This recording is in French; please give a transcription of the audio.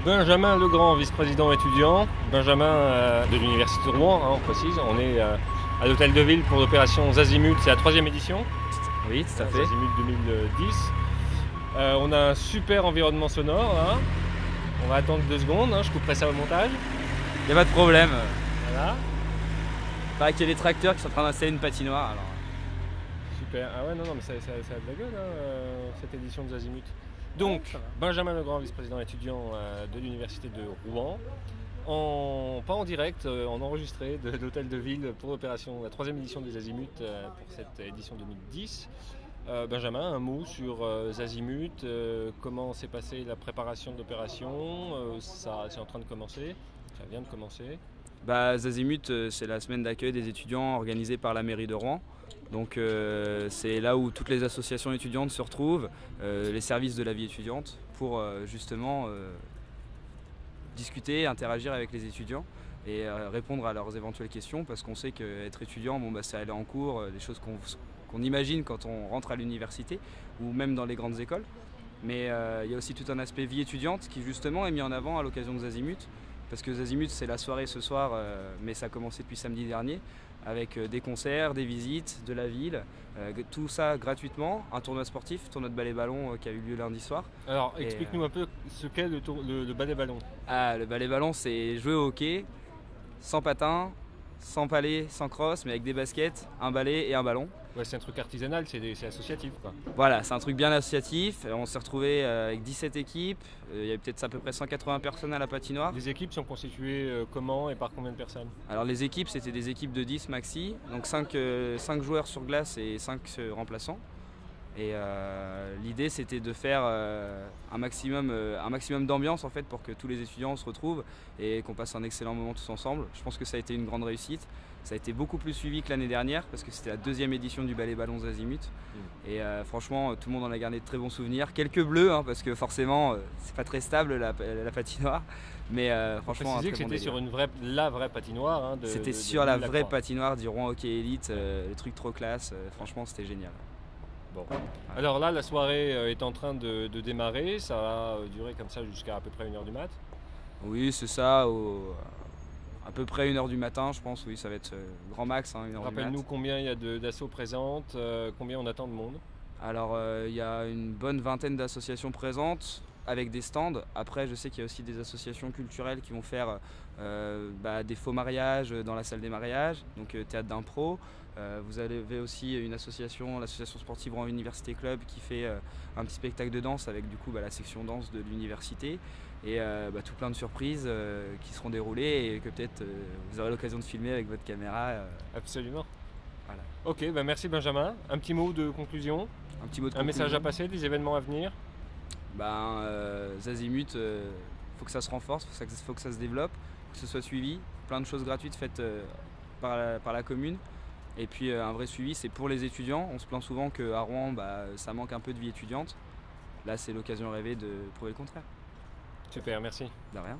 Benjamin Legrand, vice-président étudiant. Benjamin de l'Université de Rouen, on précise. On est à l'Hôtel de Ville pour l'opération Zazimut, c'est la 3e édition. Oui, tout à fait. Zazimut 2010. On a un super environnement sonore là. On va attendre 2 secondes, je couperai ça au montage. Il n'y a pas de problème. Voilà. Il paraît qu'il y a des tracteurs qui sont en train d'installer une patinoire. Alors. Super. Ah ouais, non, mais ça a de la gueule, cette édition de Zazimut. Donc, Benjamin Legrand, vice-président étudiant de l'Université de Rouen, pas en direct, en enregistré de l'Hôtel de Ville pour l'opération, la 3e édition des Zazimut pour cette édition 2010. Benjamin, un mot sur Zazimut, comment s'est passée la préparation de l'opération, ça c'est en train de commencer, ça vient de commencer. Zazimut, c'est la semaine d'accueil des étudiants organisée par la mairie de Rouen. Donc c'est là où toutes les associations étudiantes se retrouvent, les services de la vie étudiante, pour justement discuter, interagir avec les étudiants et répondre à leurs éventuelles questions, parce qu'on sait qu'être étudiant, c'est aller en cours, des choses qu'on imagine quand on rentre à l'université ou même dans les grandes écoles. Mais il y a aussi tout un aspect vie étudiante qui justement est mis en avant à l'occasion de Zazimut, parce que Zazimut c'est la soirée ce soir, mais ça a commencé depuis samedi dernier, avec des concerts, des visites de la ville, tout ça gratuitement, un tournoi sportif, tournoi de balai-ballon qui a eu lieu lundi soir. Alors explique-nous un peu ce qu'est le balai-ballon. Le balai-ballon, c'est jouer au hockey, sans patins, sans palets, sans crosse, mais avec des baskets, un balai et un ballon. Ouais, c'est un truc artisanal, c'est associatif quoi. Voilà, c'est un truc bien associatif. On s'est retrouvé avec 17 équipes, il y avait peut-être à peu près 180 personnes à la patinoire. Les équipes sont constituées comment et par combien de personnes? Alors les équipes, c'était des équipes de 10 maxi, donc 5 joueurs sur glace et 5 remplaçants. Et l'idée c'était de faire un maximum d'ambiance en fait, pour que tous les étudiants se retrouvent et qu'on passe un excellent moment tous ensemble. Je pense que ça a été une grande réussite. Ça a été beaucoup plus suivi que l'année dernière parce que c'était la 2e édition du balai-ballon Zazimut. Et franchement, tout le monde en a gardé de très bons souvenirs. Quelques bleus, parce que forcément, c'est pas très stable la patinoire. Mais franchement, que c'était sur la vraie patinoire. C'était sur la vraie patinoire du Rouen Hockey Elite, le truc trop classe. Franchement, c'était génial. Bon. Alors là, la soirée est en train de démarrer. Ça va durer comme ça jusqu'à à peu près 1h du mat. Oui, c'est ça. À peu près 1h du matin, je pense. Oui, ça va être grand max. 1h du mat. Rappelle-nous combien il y a d'assauts présentes, combien on attend de monde. Alors, il y a une bonne vingtaine d'associations présentes avec des stands. Après, je sais qu'il y a aussi des associations culturelles qui vont faire des faux mariages dans la salle des mariages, donc théâtre d'impro. Vous avez aussi une association, l'association sportive Rouen Université Club, qui fait un petit spectacle de danse avec du coup la section danse de l'université et tout plein de surprises qui seront déroulées et que peut-être vous aurez l'occasion de filmer avec votre caméra. Absolument. Voilà. Ok, merci Benjamin. Un petit mot de conclusion. Un message à passer, des événements à venir. Zazimut, faut que ça se renforce, faut que ça se développe, que ce soit suivi, plein de choses gratuites faites par la commune. Et puis un vrai suivi, c'est pour les étudiants. On se plaint souvent qu'à Rouen, ça manque un peu de vie étudiante. Là, c'est l'occasion rêvée de prouver le contraire. Super, merci. De rien.